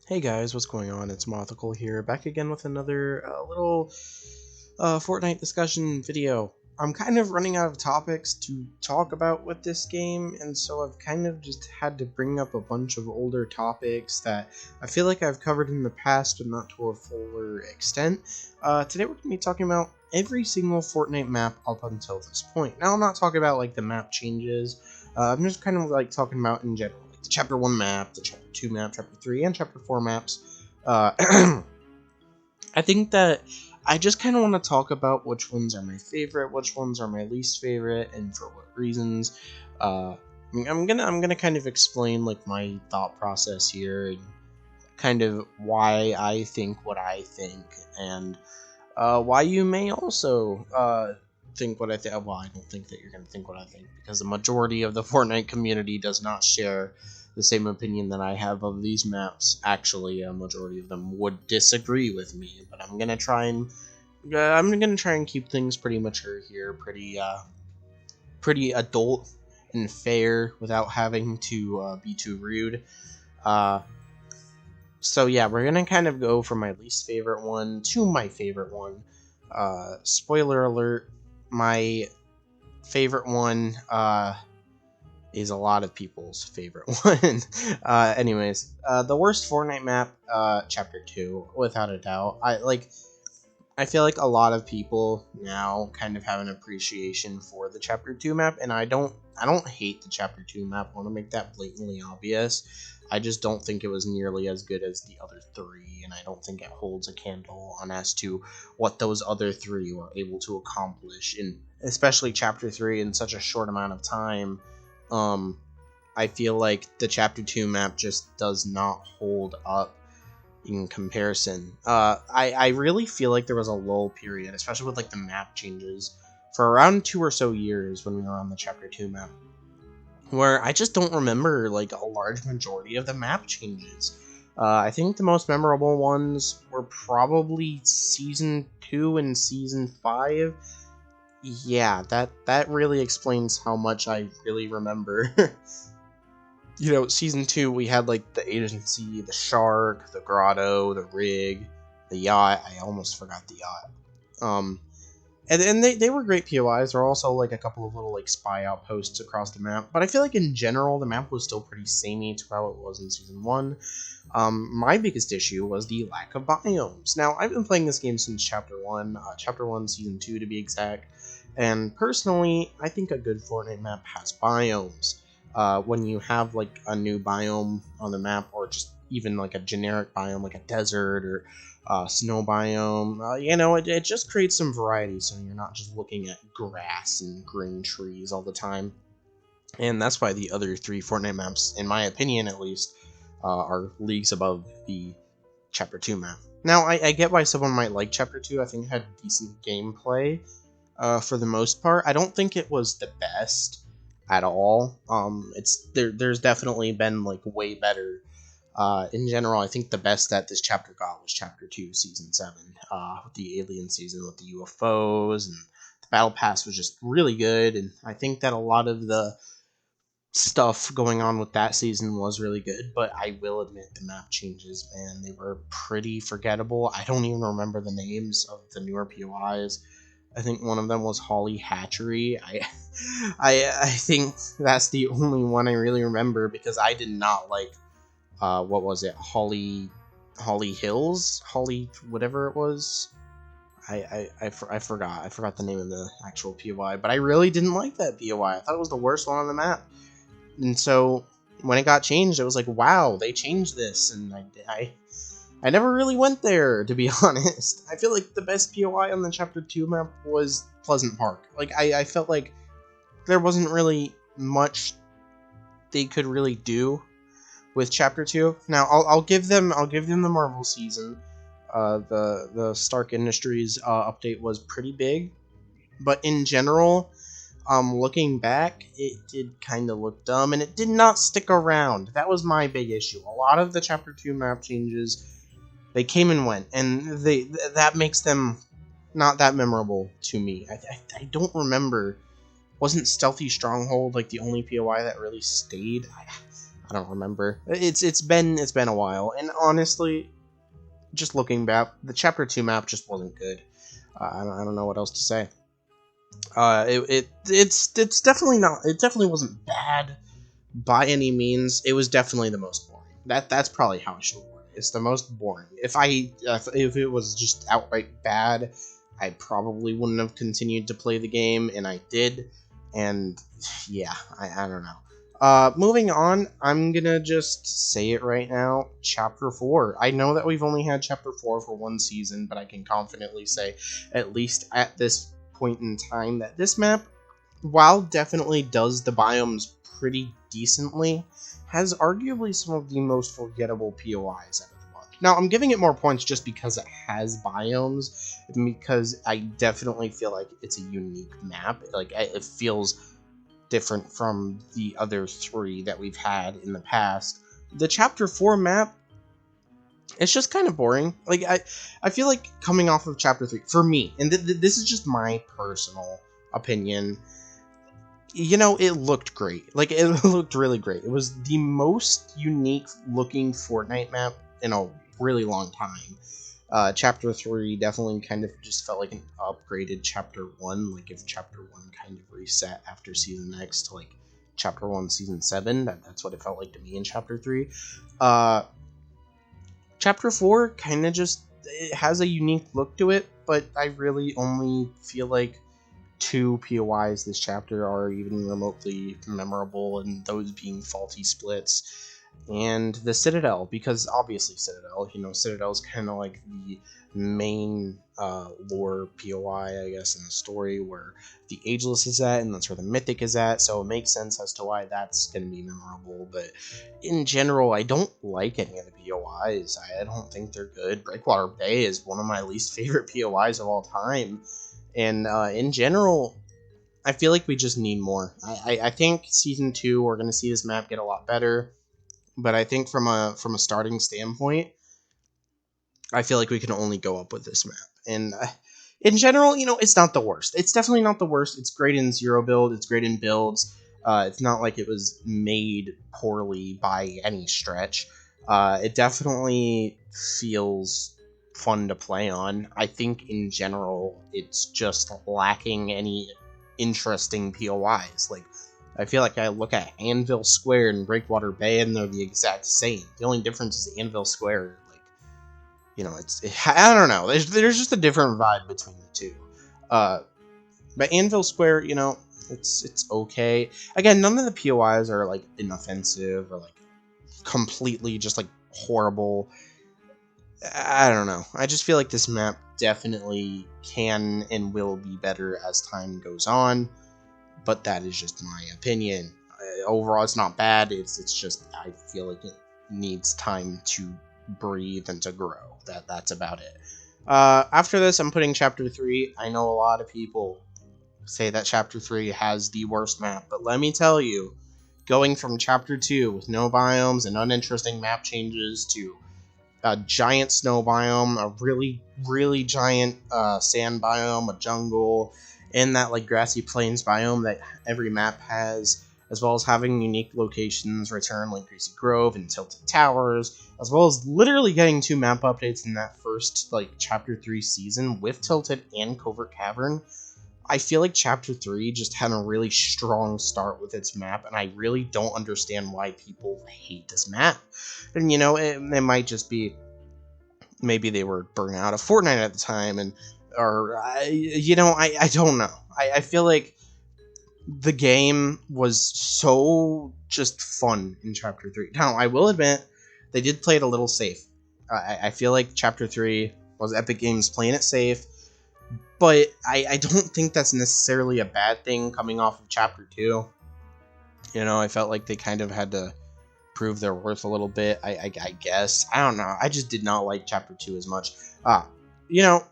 Hey guys, what's going on? It's Mothical here, back again with another little Fortnite discussion video. I'm kind of running out of topics to talk about with this game, and so I've kind of just had to bring up a bunch of older topics that I feel like I've covered in the past, but not to a fuller extent. Today we're going to be talking about every single Fortnite map up until this point. Now I'm not talking about like the map changes, I'm just kind of like talking about in general. The Chapter 1 map, the Chapter 2 map, Chapter 3, and Chapter 4 maps. I think that I just kind of want to talk about which ones are my favorite, which ones are my least favorite, and for what reasons. I'm gonna kind of explain like my thought process here and kind of why I think what I think, and why you may also think what I think. Well, I don't think that you're gonna think what I think because the majority of the Fortnite community does not share the same opinion that I have of these maps. Actually, a majority of them would disagree with me, but I'm gonna try and keep things pretty mature here, pretty adult and fair without having to be too rude. So yeah, we're gonna kind of go from my least favorite one to my favorite one. Spoiler alert, my favorite one is a lot of people's favorite one. Anyways, the worst Fortnite map, Chapter 2, without a doubt. I feel like a lot of people now kind of have an appreciation for the Chapter 2 map, and I don't hate the Chapter 2 map. I want to make that blatantly obvious. I just don't think it was nearly as good as the other three, and I don't think it holds a candle on as to what those other three were able to accomplish, in especially Chapter 3 in such a short amount of time. I feel like the Chapter 2 map just does not hold up in comparison. I really feel like there was a lull period, especially with like the map changes, for around 2 or so years when we were on the Chapter 2 map, where I just don't remember like a large majority of the map changes. I think the most memorable ones were probably Season 2 and Season 5. Yeah, that really explains how much I really remember. Season 2, we had like the agency, the shark, the grotto, the rig, the yacht. I almost forgot the yacht. And they were great POIs. There were also like a couple of little like spy outposts across the map, but I feel like in general the map was still pretty samey to how it was in Season 1. My biggest issue was the lack of biomes. Now, I've been playing this game since Chapter 1, Chapter 1, Season 2 to be exact, and personally, I think a good Fortnite map has biomes. When you have like a new biome on the map, or just even like a generic biome like a desert or snow biome, it just creates some variety, so you're not just looking at grass and green trees all the time. And that's why the other three Fortnite maps, in my opinion at least, are leagues above the Chapter 2 map. Now, I get why someone might like Chapter 2. I think it had decent gameplay for the most part. I don't think it was the best at all. There's definitely been like way better. In general, I think the best that this chapter got was Chapter 2, Season 7, with the alien season with the UFOs, and the battle pass was just really good, and I think that a lot of the stuff going on with that season was really good, but I will admit the map changes, man, they were pretty forgettable. I don't even remember the names of the newer POIs. I think one of them was Holly Hatchery. I think that's the only one I really remember, because I did not like what was it, Holly Hills, Holly whatever it was. I forgot the name of the actual POI, but I really didn't like that POI. I thought it was the worst one on the map, and so when it got changed, it was like, wow, they changed this, and I never really went there, to be honest. I feel like the best POI on the Chapter 2 map was Pleasant Park. Like, I felt like there wasn't really much they could really do with Chapter 2. Now, I'll give them the Marvel season. The Stark Industries update was pretty big, but in general, looking back, it did kind of look dumb, and it did not stick around. That was my big issue. A lot of the Chapter 2 map changes, they came and went, and that makes them not that memorable to me. I don't remember. Wasn't Stealthy Stronghold like the only POI that really stayed? I don't remember. It's been a while, and honestly, just looking back, the Chapter 2 map just wasn't good. I don't know what else to say. It's definitely not. It definitely wasn't bad by any means. It was definitely the most boring. That's probably how I should word it. It's the most boring. If it was just outright bad, I probably wouldn't have continued to play the game, and I did. And yeah, I don't know. Moving on, I'm gonna just say it right now. Chapter 4. I know that we've only had Chapter 4 for one season, but I can confidently say, at least at this point in time, that this map, while definitely does the biomes pretty decently, has arguably some of the most forgettable POIs out of the bunch. Now, I'm giving it more points just because it has biomes, because I definitely feel like it's a unique map. Like, it feels different from the other 3 that we've had in the past. The Chapter 4 map, it's just kind of boring. Like, I feel like coming off of Chapter 3, for me, and this is just my personal opinion, you know, it looked great. Like, it looked really great. It was the most unique looking Fortnite map in a really long time. Chapter 3 definitely kind of just felt like an upgraded Chapter 1. Like, if Chapter 1 kind of reset after Season X to, like, Chapter 1 Season 7, that's what it felt like to me in Chapter 3. Chapter 4 kind of just, it has a unique look to it, but I really only feel like 2 POIs this chapter are even remotely memorable, and those being faulty splits and the Citadel, because obviously Citadel, you know, Citadel's kind of like the main lore POI, I guess, in the story, where the Ageless is at, and that's where the Mythic is at, so it makes sense as to why that's going to be memorable. But in general, I don't like any of the POIs. I don't think they're good. Breakwater Bay is one of my least favorite POIs of all time, and in general, I feel like we just need more. I think Season 2, we're going to see this map get a lot better, but I think from a starting standpoint, I feel like we can only go up with this map. And in general, you know, it's not the worst. It's definitely not the worst. It's great in zero build. It's great in builds. It's not like it was made poorly by any stretch. It definitely feels fun to play on. I think in general, it's just lacking any interesting POIs. Like, I feel like I look at Anvil Square and Breakwater Bay, and they're the exact same. The only difference is Anvil Square, like, you know, I don't know. There's just a different vibe between the two. But Anvil Square, you know, it's okay. Again, none of the POIs are like inoffensive or like completely just like horrible. I don't know. I just feel like this map definitely can and will be better as time goes on. But that is just my opinion. Overall, it's not bad. It's just, I feel like it needs time to breathe and to grow. That's about it. After this, I'm putting Chapter 3. I know a lot of people say that Chapter 3 has the worst map, but let me tell you, going from Chapter 2 with no biomes and uninteresting map changes to a giant snow biome, a really, really giant sand biome, a jungle, and that like grassy plains biome that every map has, as well as having unique locations return like Greasy Grove and Tilted Towers, as well as literally getting 2 map updates in that first like Chapter 3 season with Tilted and Covert Cavern. I feel like Chapter 3 just had a really strong start with its map, and I really don't understand why people hate this map. And, you know, it might just be maybe they were burnt out of Fortnite at the time, and or you know, I don't know. I feel like the game was so just fun in Chapter 3. Now, I will admit, they did play it a little safe. I feel like Chapter 3 was Epic Games playing it safe, but I don't think that's necessarily a bad thing coming off of Chapter 2. You know, I felt like they kind of had to prove their worth a little bit, I guess. I don't know. I just did not like Chapter 2 as much. You know,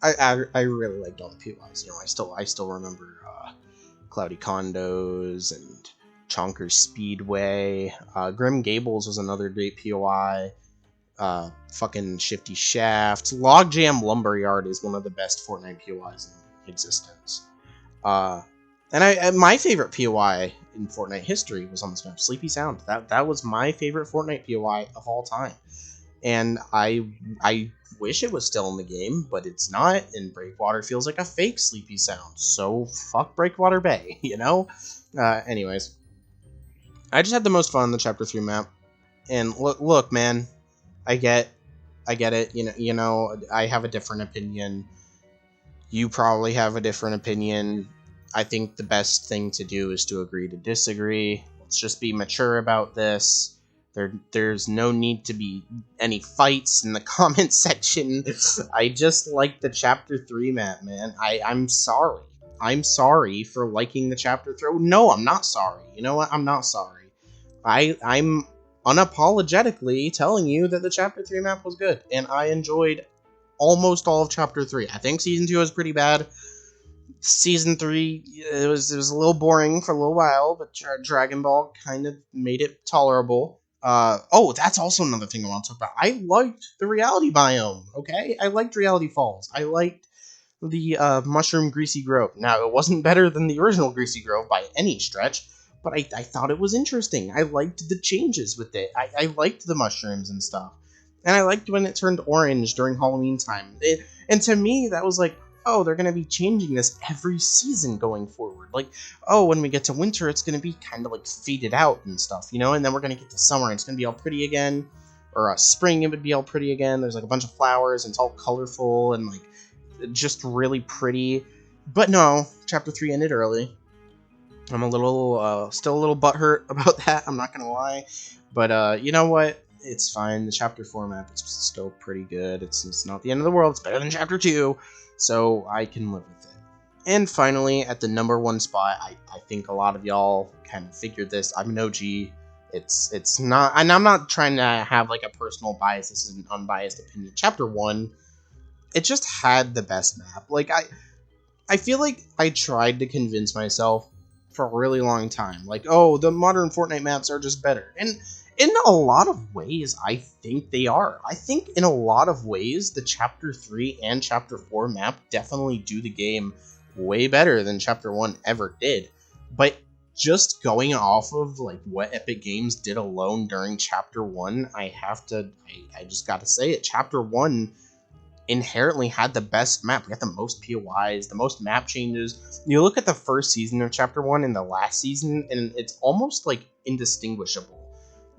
I really liked all the POIs. You know, I still remember Cloudy Condos and Chonkers Speedway. Grim Gables was another great POI. Fucking Shifty Shafts. Logjam Lumberyard is one of the best Fortnite POIs in existence. And my favorite POI in Fortnite history was on this map. Sleepy Sound. That was my favorite Fortnite POI of all time. And I wish it was still in the game, but it's not, and Breakwater feels like a fake Sleepy Sound, so fuck Breakwater Bay, you know? Anyways, I just had the most fun on the Chapter 3 map, and look, man, I get it, I have a different opinion, you probably have a different opinion. I think the best thing to do is to agree to disagree. Let's just be mature about this. There's no need to be any fights in the comment section. I just like the Chapter 3 map, man. I'm sorry. I'm sorry for liking the Chapter 3. No, I'm not sorry. You know what? I'm not sorry. I'm unapologetically telling you that the Chapter 3 map was good, and I enjoyed almost all of Chapter 3. I think Season 2 was pretty bad. Season 3, it was a little boring for a little while, but Dragon Ball kind of made it tolerable. Oh, that's also another thing I want to talk about. I liked the reality biome, okay? I liked Reality Falls. I liked the Mushroom Greasy Grove. Now, it wasn't better than the original Greasy Grove by any stretch, but I thought it was interesting. I liked the changes with it. I liked the mushrooms and stuff. And I liked when it turned orange during Halloween time. And to me, that was like, oh, they're going to be changing this every season going forward. Like, oh, when we get to winter, it's going to be kind of like faded out and stuff, and then we're going to get to summer, and it's going to be all pretty again. Or spring, it would be all pretty again. There's like a bunch of flowers, and it's all colorful, and like, just really pretty. But no, Chapter 3 ended early. I'm still a little butthurt about that, I'm not going to lie. But, you know what? It's fine. The Chapter 4 map is still pretty good. It's not the end of the world. It's better than Chapter 2. So I can live with it. And finally, at the number 1 spot, I think a lot of y'all kind of figured this. I'm an OG. It's not, and I'm not trying to have like a personal bias. This is an unbiased opinion. Chapter 1, it just had the best map. Like I feel like I tried to convince myself for a really long time. Like, oh, the modern Fortnite maps are just better. And in a lot of ways, I think they are. I think in a lot of ways, the Chapter 3 and Chapter 4 map definitely do the game way better than Chapter 1 ever did. But just going off of like what Epic Games did alone during Chapter 1, I just gotta say it. Chapter 1 inherently had the best map. We had the most POIs, the most map changes. You look at the first season of Chapter 1 and the last season, and it's almost like indistinguishable.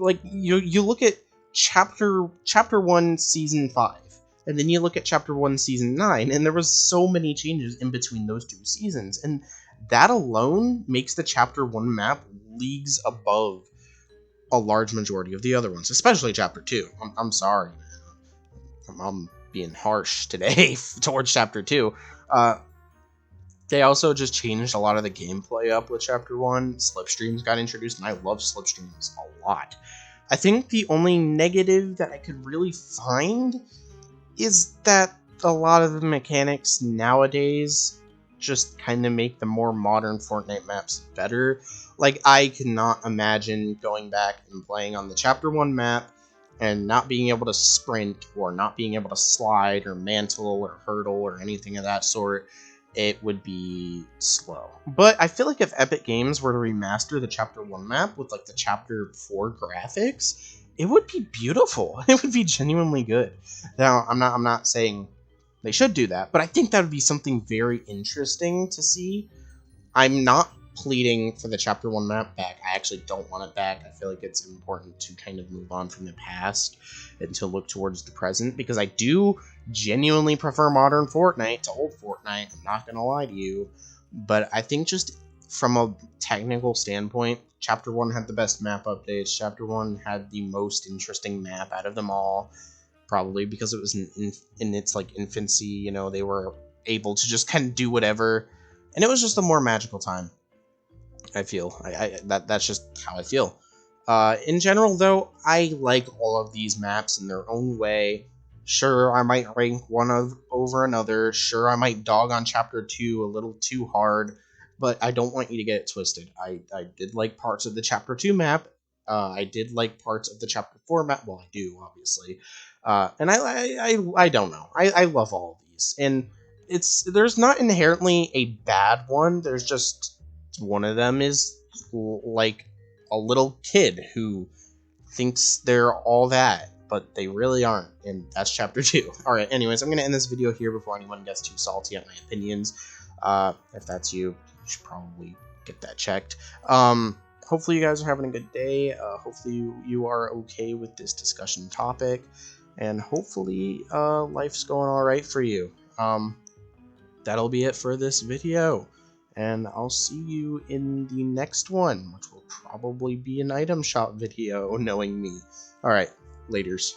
Like, you look at chapter 1 season 5, and then you look at Chapter 1 season 9, and there was so many changes in between those 2 seasons, and that alone makes the Chapter 1 map leagues above a large majority of the other ones, especially Chapter 2. I'm sorry, man. I'm being harsh today towards Chapter 2. They also just changed a lot of the gameplay up with Chapter 1. Slipstreams got introduced, and I love slipstreams a lot. I think the only negative that I could really find is that a lot of the mechanics nowadays just kind of make the more modern Fortnite maps better. Like, I cannot imagine going back and playing on the Chapter 1 map and not being able to sprint, or not being able to slide, or mantle, or hurdle, or anything of that sort. It would be slow. But I feel like if Epic Games were to remaster the Chapter 1 map with like the Chapter 4 graphics, it would be beautiful. It would be genuinely good. Now, I'm not saying they should do that, but I think that would be something very interesting to see. I'm not pleading for the Chapter 1 map back. I actually don't want it back. I feel like it's important to kind of move on from the past and to look towards the present, because I do genuinely prefer modern Fortnite to old Fortnite. I'm not gonna lie to you, but I think just from a technical standpoint, Chapter 1 had the best map updates. Chapter 1 had the most interesting map out of them all, probably because it was in its like infancy. They were able to just kind of do whatever, and it was just a more magical time. I feel that's just how I feel. In general, though, I like all of these maps in their own way. Sure, I might rank one over another. Sure, I might dog on Chapter 2 a little too hard, but I don't want you to get it twisted. I did like parts of the Chapter 2 map. I did like parts of the Chapter 4 map. Well, I do, obviously. And I don't know. I love all of these. And there's not inherently a bad one. There's just one of them is like a little kid who thinks they're all that, but they really aren't, and that's chapter 2. All right, anyways, I'm gonna end this video here before anyone gets too salty at my opinions. If that's you, you should probably get that checked. Hopefully you guys are having a good day. Hopefully you are okay with this discussion topic, and hopefully life's going all right for you. That'll be it for this video, and I'll see you in the next one, which will probably be an item shop video, knowing me. All right, laters.